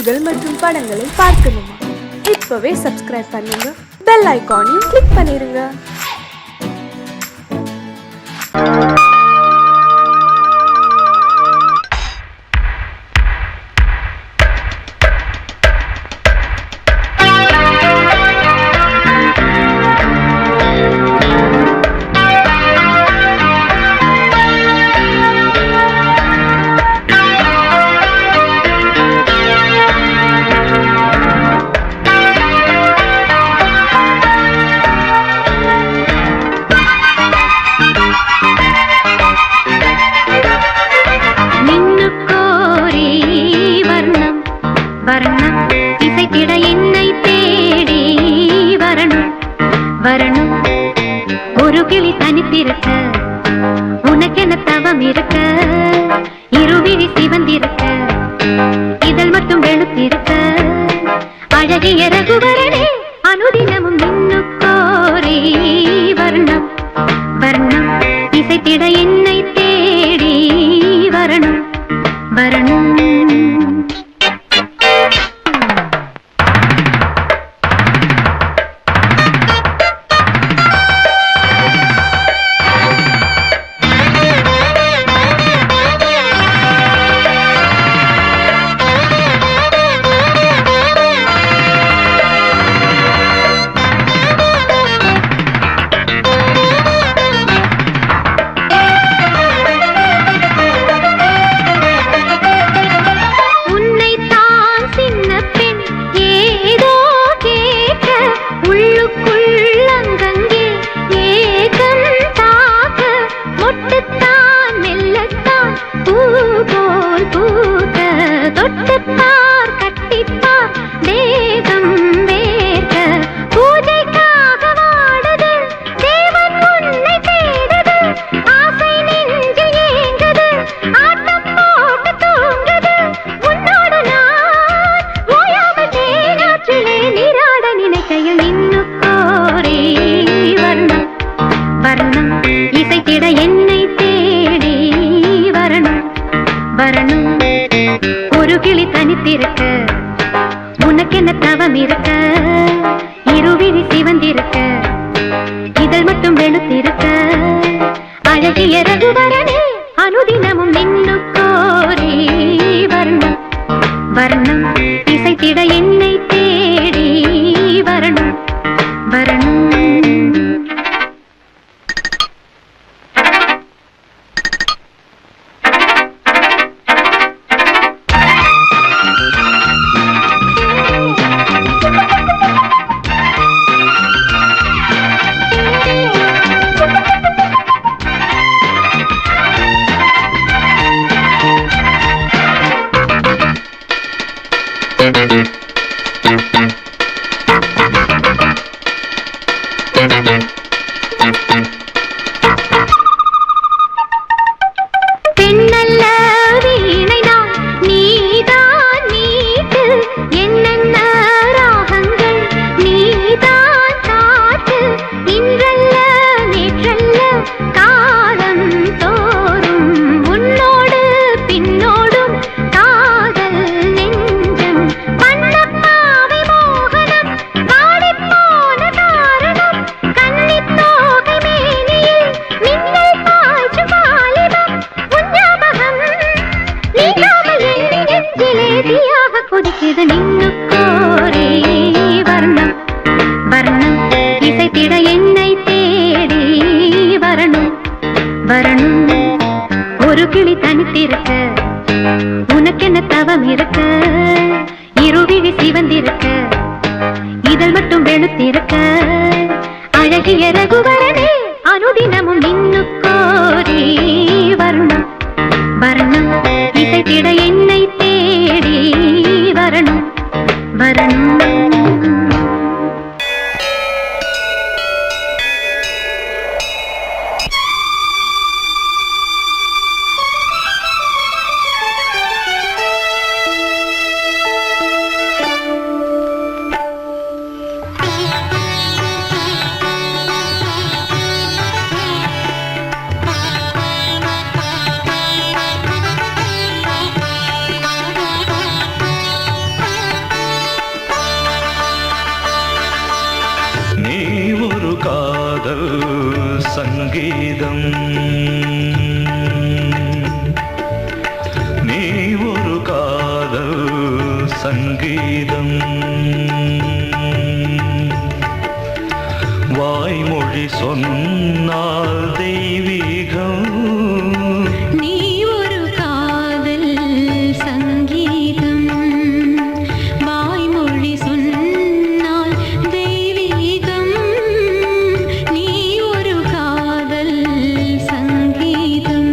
செய்திகள் மற்றும் படங்களை பார்க்கணுமா? இப்பவே சப்ஸ்கிரைப் பண்ணுங்க, பெல் ஐகானையும் கிளிக் பண்ணிருங்க. ஒரு கிளி தனித்திருக்க உனக்கென தவம் இருக்க, இருவிழி சிவந்திருக்க, இதழ் மட்டும் வெளுத்திருக்க, அழகிய ரகுவரனே அனுதினமும் நின்னுக்கோரி வர்ணம் வர்ணம் இசைத்திட என்னை தேடி வரணும் வரணும். இசைத்திட என்னை தேடி வரணும் வரணும். ஒரு கிளி தனித்திருக்க உனக்கென தவம் இருக்க, இருவிழி சிவந்திருக்க, இதழ் மட்டும் வெளுத்திருக்க, அழகிய ரகுவரனே அனுதினமும் நின்னுக்கோரி வர்ணம் வர்ணம் இசைத்திட என்னை தேடி வரணும் வரணும். பெண்ணல்ல வீணைதான் நீதான் மீட்டு, என்னென்ன ராகங்கள் நீதான் காட்டு, இன்றல்ல நேற்றல்ல காலம் தோறும் உன்னோடு பின்னோடும் காதல் நெஞ்சம், பண்ணப்பாவை மோகனம் வாடிப்போன காரணம், கன்னித்தோகை மேனியில் மின்னல் பாய்ச்சும் வாலிபம், உஞ்ஞாபகம் நீங்காமல் என் நெஞ்சிலே தீயாக கொதிக்குது நின்னுக்கோரி வர்ணம் வர்ணம் இசைத்திட என்னை தேடி வரணும் வரணும். ஒரு கிளி தனித்திருக்க உனக்கென தவம் இருக்க, இருவிழி சிவந்திருக்க, இதழ் மட்டும் வெளுத்திருக்க, அழகிய ரகுவரனே அனுதினமும் நின்னுக்கோரி வர்ணம் வர்ணம் இசைத்திட என்னை தேடி வரணும் வரணும். சங்கீதம் நீ ஒரு காதல் சங்கீதம் வாய்மொழி சொன்னால் தெய்வீகம் நீ ஒரு காதல் சங்கீதம் வாய்மொழி சொன்னால் தெய்வீகம் நீ ஒரு காதல் சங்கீதம்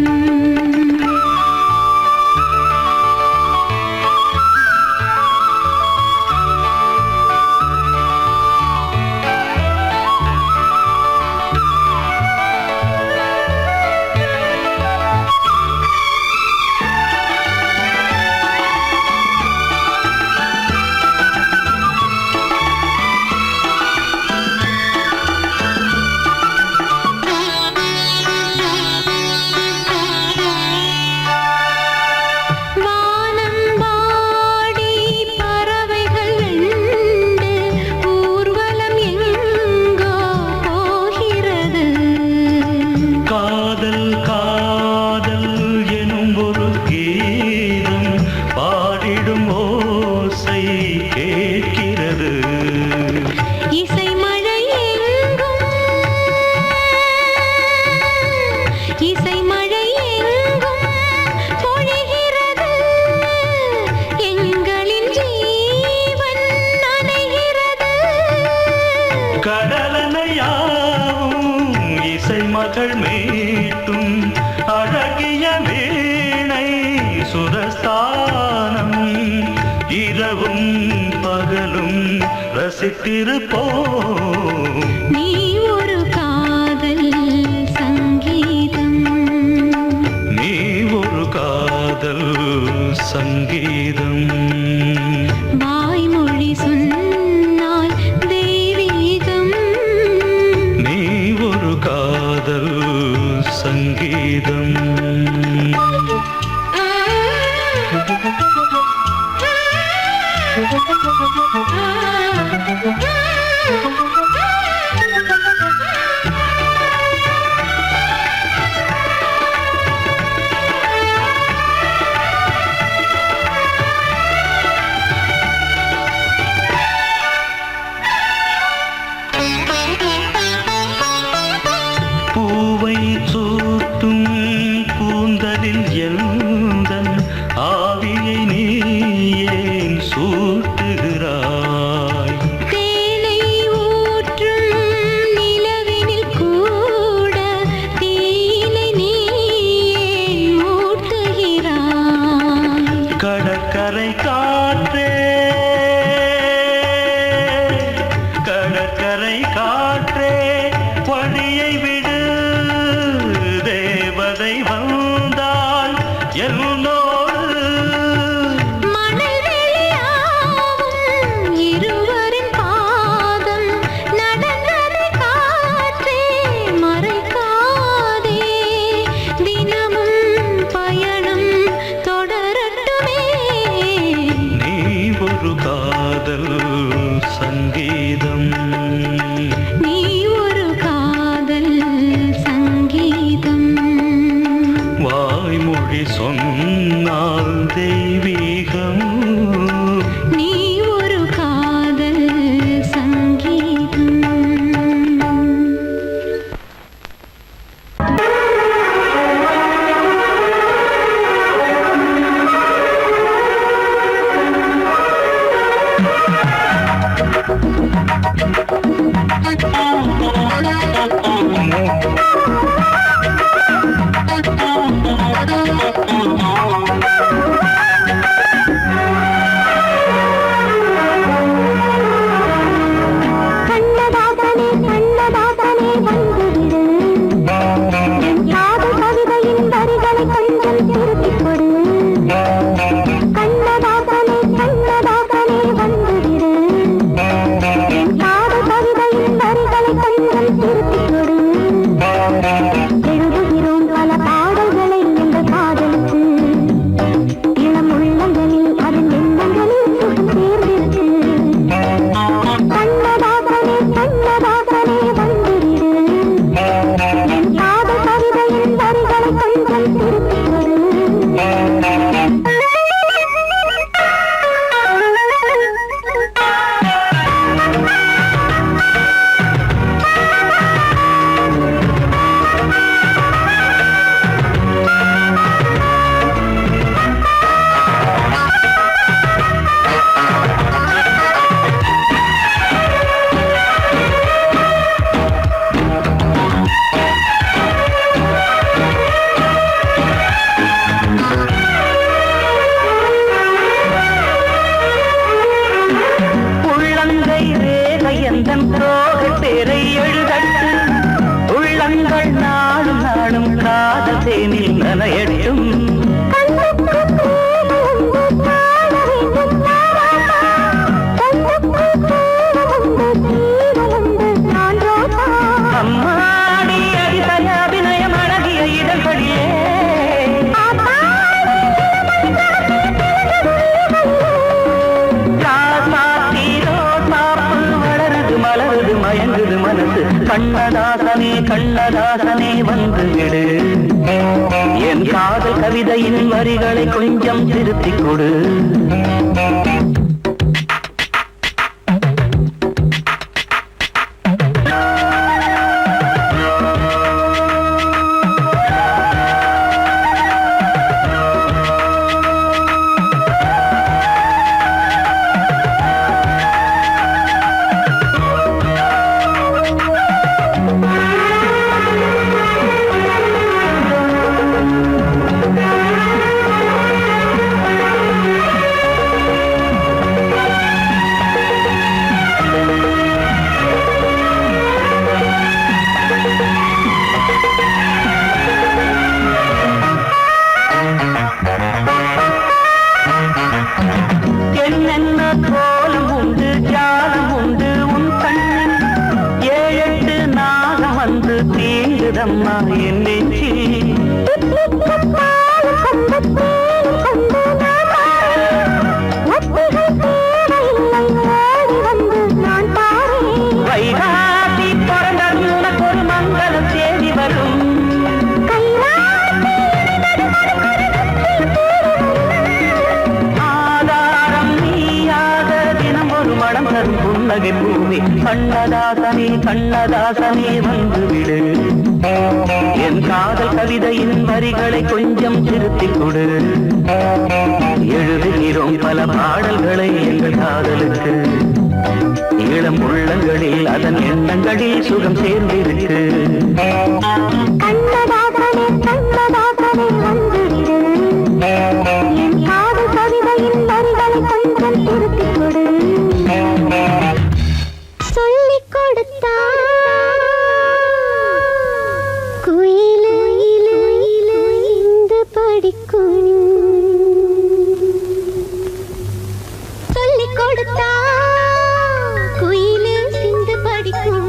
மகள் மீட்டும் அழகிய வீணை சுரஸ்தானம் இரவும் பகலும் ரசித்திருப்போம் நீ ஒரு காதல் சங்கீதம் நீ ஒரு காதல் சங்கீதம் வாய்மொழி சொன்னால் தெய்வீகம் நீ ஒரு காதல் சங்கீதம் பூவை சூட்டும் கூந்தலில் எந்தன் ஆவியை நீ ஏன் சூட்டுகிறாய் தேனை ஊற்றும் நிலவினில் கூட தீனை நீ ஏன் மூட்டுகிறாய் கடற்கரை காற்றே கடற்கரை காற்றே வழியை விடு தேவதை வந்தால் என்னோடு மணல் வெளியாகும் இருவரின் பாதம் நடந்ததை காற்றே மறைக்காதே தினமும் பயணம் தொடரட்டுமே நீ ஒரு காதல் சங்கீதம் நீ ஒரு காதல் சங்கீதம் வாய்மொழி சொன்னால் தெய்வீகம் நீ ஒரு காதல் சங்கீதம் கண்ணதாசனே கண்ணதாசனே வந்துவிடு யாரு கவிதையின் வரிகளை கொஞ்சம் திருப்பிக் கொடு கண்ணதாசனே கண்ணதாசனே வந்துவிடு யாரு கவிதையின் வரிகளை கண்ணதாசனே கண்ணதாசனே வந்து விடு, என் காதல் கவிதையின் வரிகளை கொஞ்சம் திருத்திக் கொடு. என்னென்ன கோலம் உண்டு ஜாலம் உண்டு உன் கண்ணில், 7-8 நாகம் வந்து தீங்குதம்மா என் நெஞ்சில். வைகாசி பிறந்தது உனக்கு ஒரு மங்கள தேதி வரும், ஆதாரம் நீயாக தினம் ஒரு மனம் தரும் புன்னகை பூமி. கண்ணதாசனே கண்ணதாசனே வந்து விடு, என் காதல் கவிதையின் வரிகளை கொஞ்சம் திருத்திக் கொடு. எழுதுகிறோம் பல பாடல்களை எங்கள் காதலுக்கு, இளம் உள்ளங்களில் அதன் எண்ணங்களில் சுகம் சேர்ந்திருக்கு. கண்ணதாசனே கண்ணதாசனே வந்து விடு, என் காதல் கவிதையின் வரிகளை கொஞ்சம் திருத்திக் கொடு. சொல்லிக் கொடுத்தா குயிலு இந்து படிக்கும், சொல்லிக் கொடுத்தா குயிலு சிந்து படிக்கும்.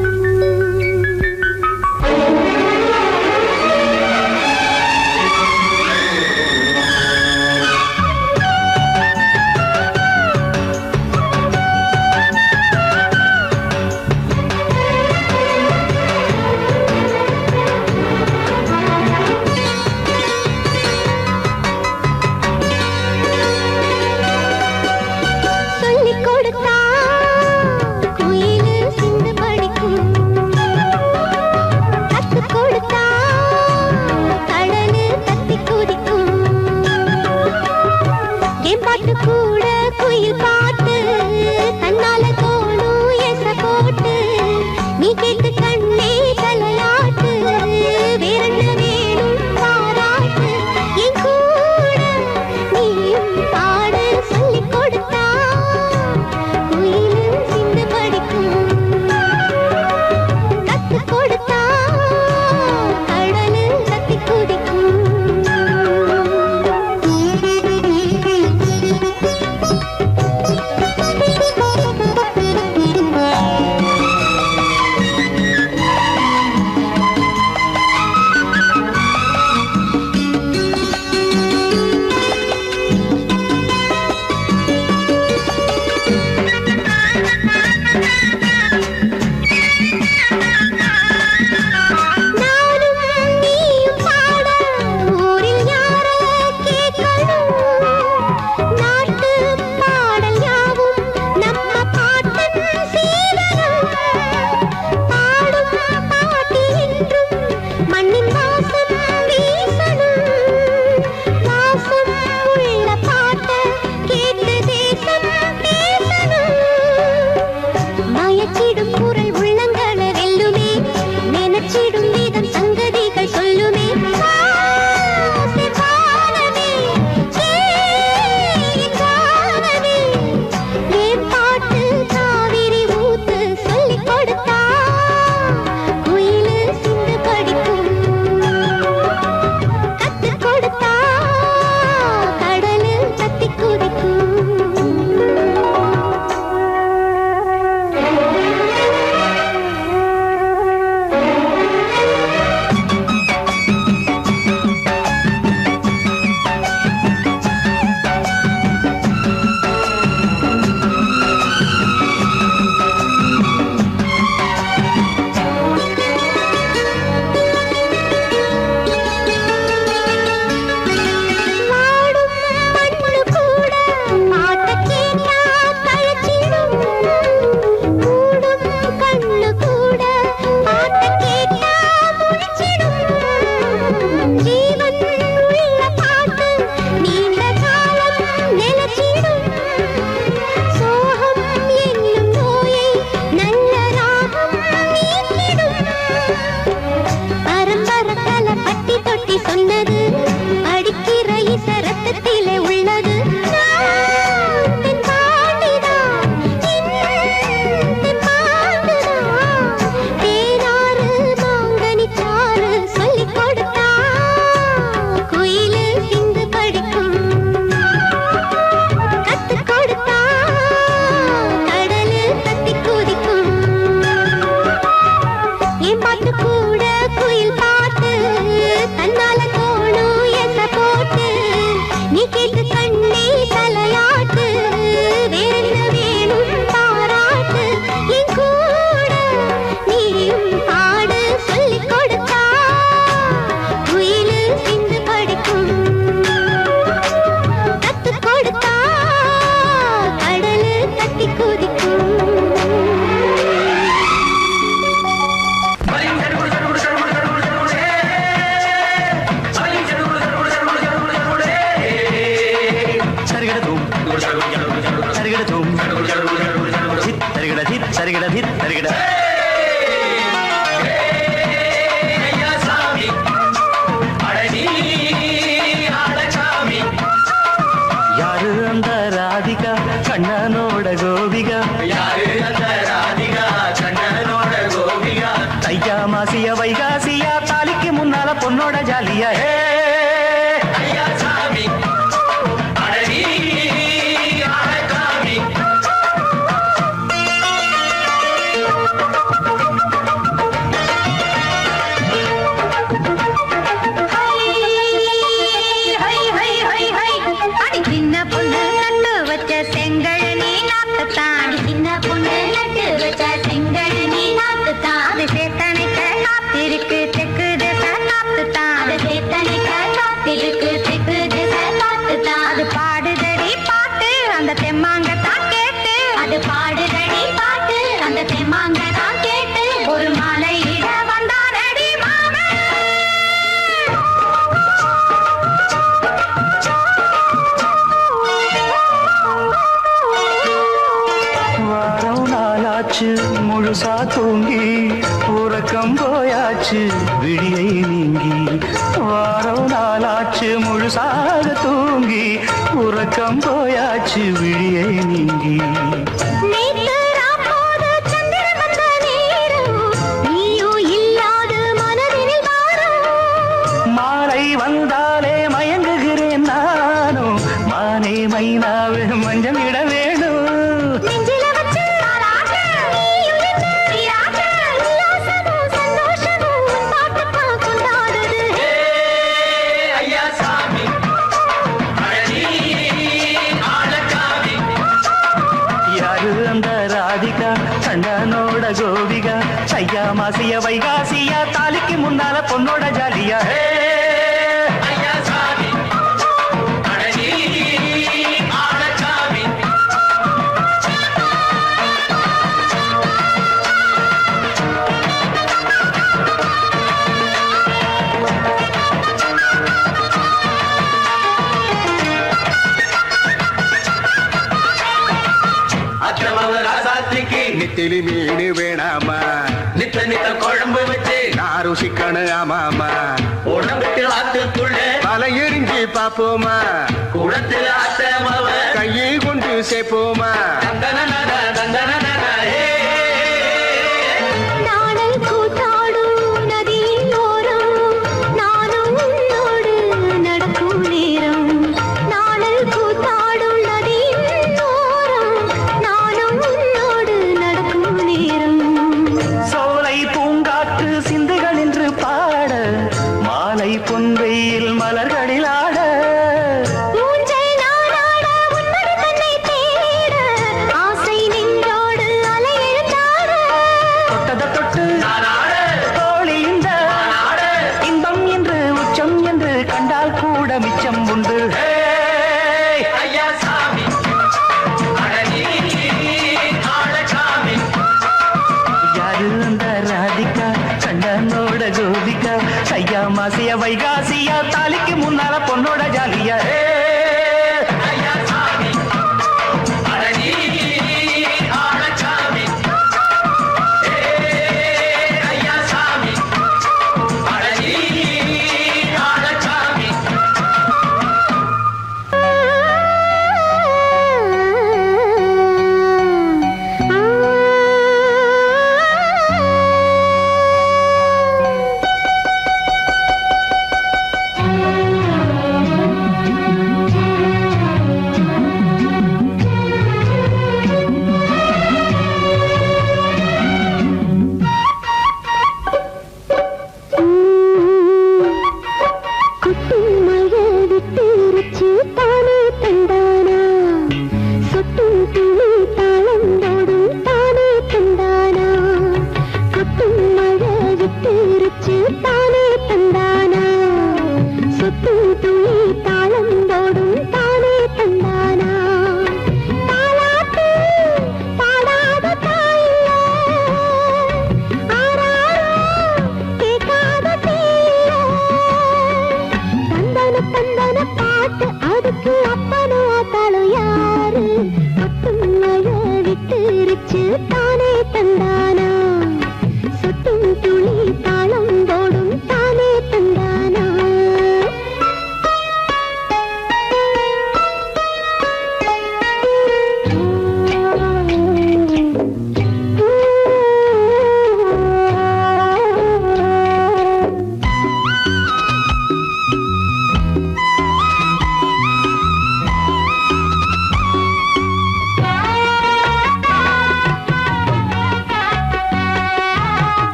சொல்லிக் கொடுத்த தருகிட தித் தருகிட யாரு அந்த ராதிகா கண்ணனோட கோபிகா தையா மாசிய வைகாசியா தாலிக்கு முன்னால பொண்ணோட ஜாலியா முழுசா தூங்கி உறக்கம் போயாச்சு விழியை நீங்கி வாரம் நாளாச்சு முழுசாக தூங்கி உறக்கம் போயாச்சு விழியை நீங்கி மாலை வந்தாலே மயங்குகிறேன் நானும் மானே மைனாவே மஞ்சம் இட வேணும் கண்ணனோட கோபிகா சையா மாசிய வைகாசியா தாலிக்கு முன்னால பொண்ணோட ஜாலியா நெத்திலி மீன் வேணாமா நித்த நித்த குழம்பு வச்சு நான் ருசிக்கணும் ஆமாமா உடம்புக்கு ஆத்துக்குள்ள தலை எரிஞ்சு பாப்போமா குடத்துல ஆத்தமாவ கையை கொண்டு சேர்ப்போமா பொன்வெயில் மலர்களில் ஆட தொட்டத தொட்டு தோழி இந்த இன்பம் என்று உச்சம் என்று கண்டால் கூட மிச்சம் உண்டு யாரு அந்த ராதிகா கண்ணனோட கோபிகா சையா மாசிய வைகாசியா தாலிக்கு முன்னால பொண்ணோட ஜாலியா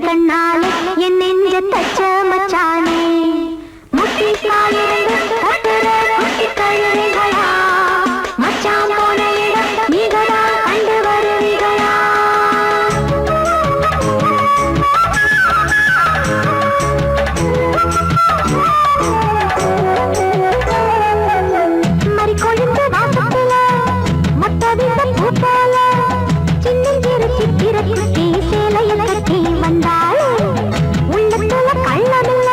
கண்ணாலே என் நெஞ்ச தச்ச மச்சானே முட்டி காலிருந்து கட்டுற குட்டி கழுவிகளா மச்சான் போன இடம் நீங்கடா கண்டு வருவீகளா மறி கொழுந்து வாசத்துல மொட்டவிந்த பூத்தால சின்னஞ்சிறு சித்திர குட்டி சேலையில கட்டி வந்தாள் உள்ளத்துல கள்ளமில்ல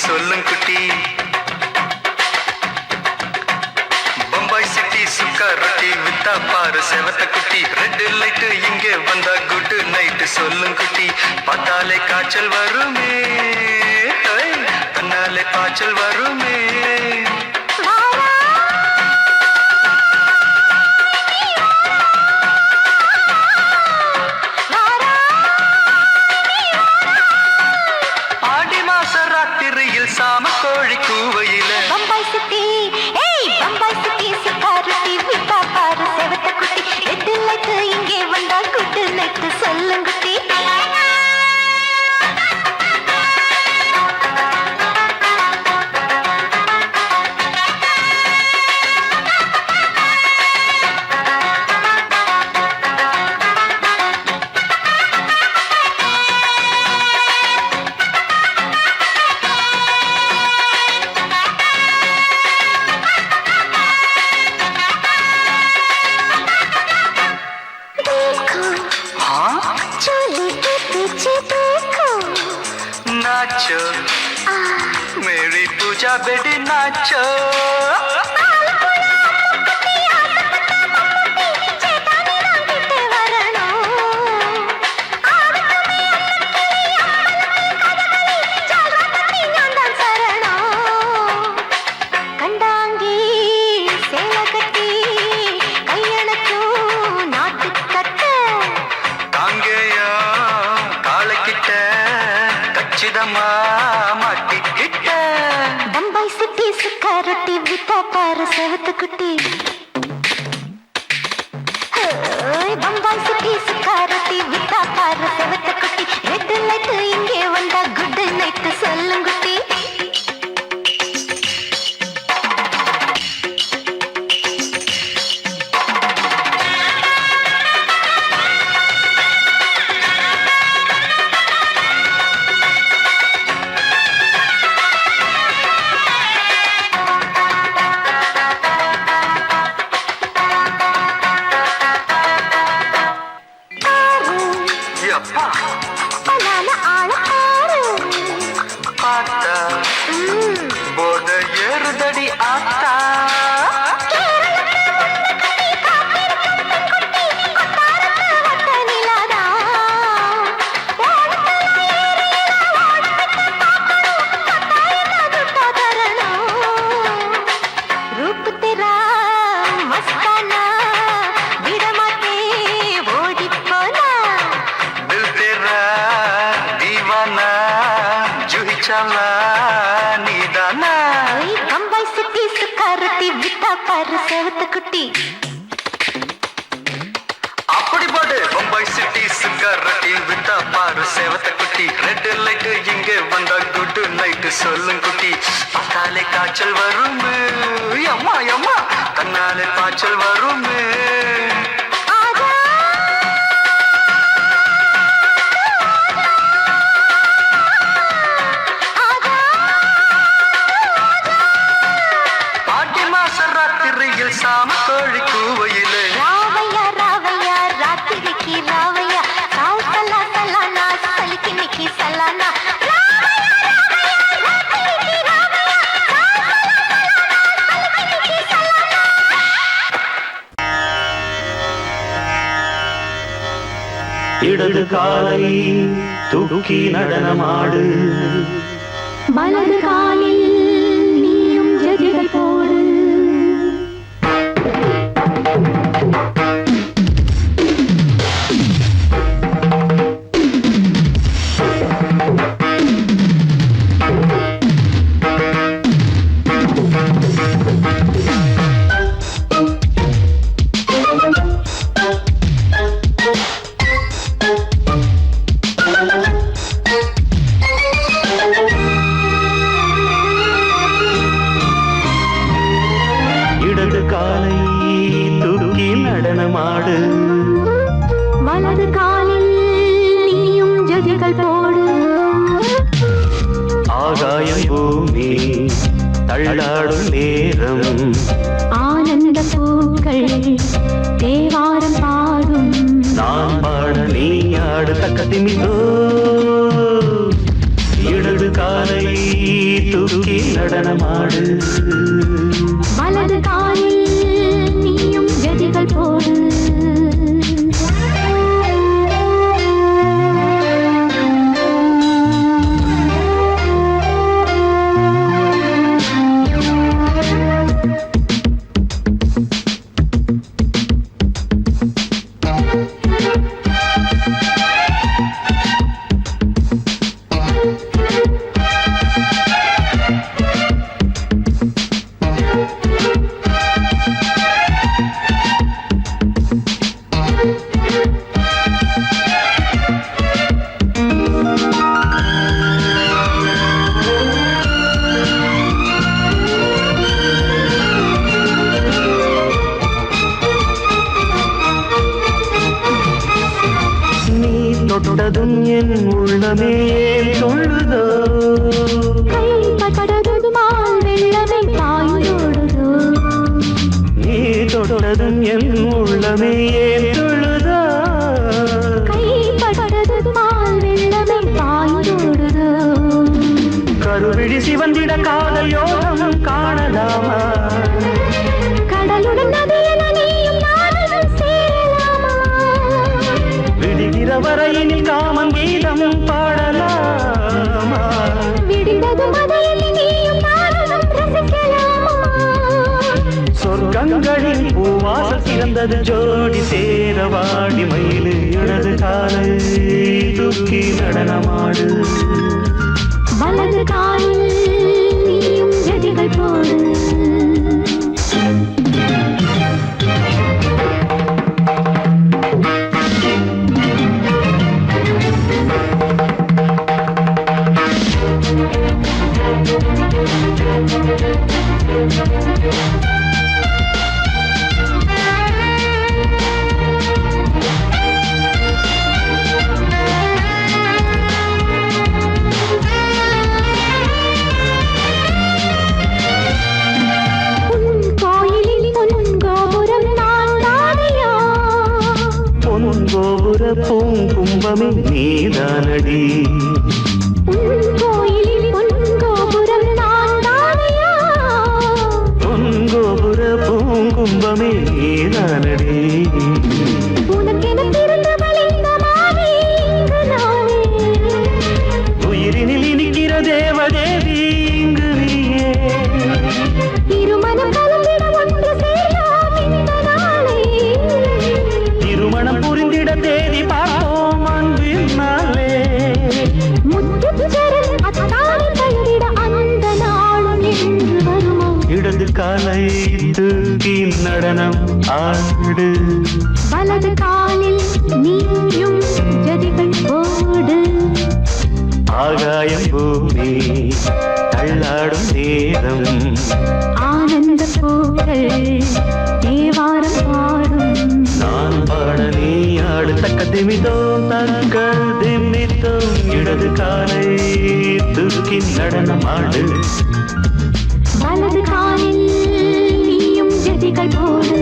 சொல்லும் குட்டி பம்பாய் சிட்டி சுக்கா ரொட்டி வித்தா பாரு செவத்த குட்டி ரெட் லைட் இங்கே வந்தா குட் நைட் சொல்லும் குட்டி பார்த்தாலே காய்ச்சல் வருமே கண்ணாலே பாய்ச்சல் வருமே ஆடி மாச ராத்திரியில் சாம கோழி கூவையில பம்பாய் சிட்டி பம்பாய் சிட்டி சிக்காரத்தி விட்டா பாரு செவத்த குட்டி ரெட் லைட் இங்கே வந்தா குட் நைட் சொல்லும் குட்டி नाचो मेरी पूजा बेटी नाचो பம்பாய் சிட்டி சுக்காரொட்டி வித்தா பாரு செவத்த குட்டி பம்பாய் சிட்டி சுக்காரொட்டி வித்தா பாரு செவத்த குட்டி ரெட் லைட் இங்கே வந்தா குட் நைட் சொல்லும் குட்டி போத ஏறுதடி ஆத்தா रूप तेरा मस्ताना विडमाते ओडी पोना दिल तेरा दीवाना जूही चला नीदाना बम्बई सिटी सुखारती विता पर सेवत कुटी அப்படி பாடு பம்பாய் சிட்டி சுக்கரட்டி வித்தா பாரு சேவத்த குட்டி ரெட் லைட் இங்கே வந்தா குட் நைட் சொல்லும் குட்டி பார்த்தாலே காய்ச்சல் வருமே அம்மா அம்மா கண்ணாலே பாய்ச்சல் வருமே ஆடி மாச ராத்திரியில் சாம கோழி கூவையிலே ராவையா ராவையா ராத்திரிக்கு ராவையா சாவு சலா சலானா சலிக்கு நிக்கி சலானா இடது காலை தூக்கி நடனமாடு வலது காலில் நீயும் ஜதிகள் போடு இடது காலை தூக்கி நடனமாடு வலது காலில் நீயும் ஜதிகள் போடு ஆகாயம் பூமி தள்ளாடும் நேரம் ஆனந்த பூக்கள் தேவாரம் பாடும் நான் பாட நீ ஆடு தக்க திமிதோ இடது காலை நடனமாடு. வலது காலில் நீயும் ஜதிகள் போடு. தொட்டதும் என் உள்ளமே சொல்லுதோ, கைப்பட்டதுமால் வெள்ளமே பாயோடுதோ. நீ தொட்டதும் என் உள்ளமே சொல்லுதோ, கைப்பட்டதுமால் வெள்ளமே பாயோடுதோ. கருவிழி சிவந்திட காதல் யோகம் காணலாமா, கடலுடன் நதியென நீயும் நானும் சேரலாமா. விடுகிற வரையில் காமன் கீதம் பாடலாமா, விடிந்தது மதையில் நீயும் நானும் ரசிக்கலாமா. சொர்க்கங்களில் பூவாசல் சிறந்தது ஜோடி சேர வாடி மயிலு இடது காலை தூக்கி நடனமாடு. வலது காலில் நீயும் ஜதிகள் போடு. பூங்கும்பமே நீதானடி, கோயிலில் பொன்கோபுரம் நான் தானையா. பொன்கோபுர பூங்கும்பமே நீதானடி, உனக்கென பிறந்தவள் இந்த மாறி இங்கு நானே. உயிரினில் இனிக்கிற தேவதேவி இங்கு நீயே. திருமணம் கலந்திட ஒன்று சேரலாம் இந்த நாளே. திருமணம் புரிந்திட தேதி பார்ப்போம் அன்பினாலே. முத்துச்சரல் அத்தானி தழுவிட அந்த நாளும் என்று வருமோ. இடது காலை தூக்கி நடனம் ஆடு, வலது காலில் நீயும் ஜதிகள் போடு. ஆகாயம் பூமி தள்ளாடும் நேரம், ஆனந்த பூக்கள் தேவாரம் பாடும். நான் பாட நீ ஆடு தக்க திமிதோம் தக்க திமித்தோம். இடது காலை தூக்கி நடனமாடு, வலது காலில் நீயும் ஜதிகள் போடு.